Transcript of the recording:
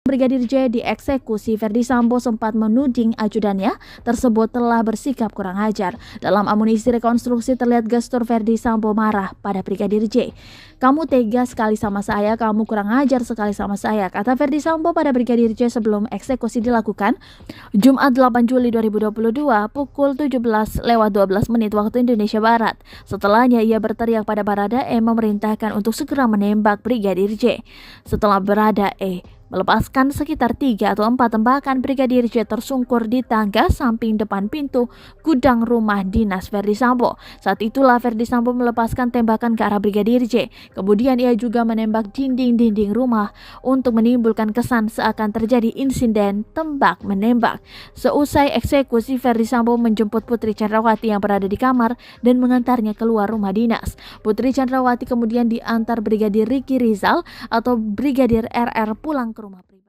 Brigadir J dieksekusi, Verdi Sambo sempat menuding ajudannya tersebut telah bersikap kurang ajar. Dalam amunisi rekonstruksi terlihat gestur Verdi Sambo marah pada Brigadir J. "Kamu tega sekali sama saya, kamu kurang ajar sekali sama saya," kata Verdi Sambo pada Brigadir J sebelum eksekusi dilakukan Jumat 8 Juli 2022 pukul 17:12 waktu Indonesia Barat. Setelahnya ia berteriak pada Baradae memerintahkan untuk segera menembak Brigadir J. Setelah Baradae melepaskan sekitar 3 atau 4 tembakan, Brigadir J tersungkur di tangga samping depan pintu gudang rumah dinas Verdi Sambo. Saat itulah Verdi Sambo melepaskan tembakan ke arah Brigadir J. Kemudian ia juga menembak dinding-dinding rumah untuk menimbulkan kesan seakan terjadi insiden tembak-menembak. Seusai eksekusi, Verdi Sambo menjemput Putri Chandrawati yang berada di kamar dan mengantarnya keluar rumah dinas. Putri Chandrawati kemudian diantar Brigadir Riki Rizal atau Brigadir RR pulang ke rumah pribadi.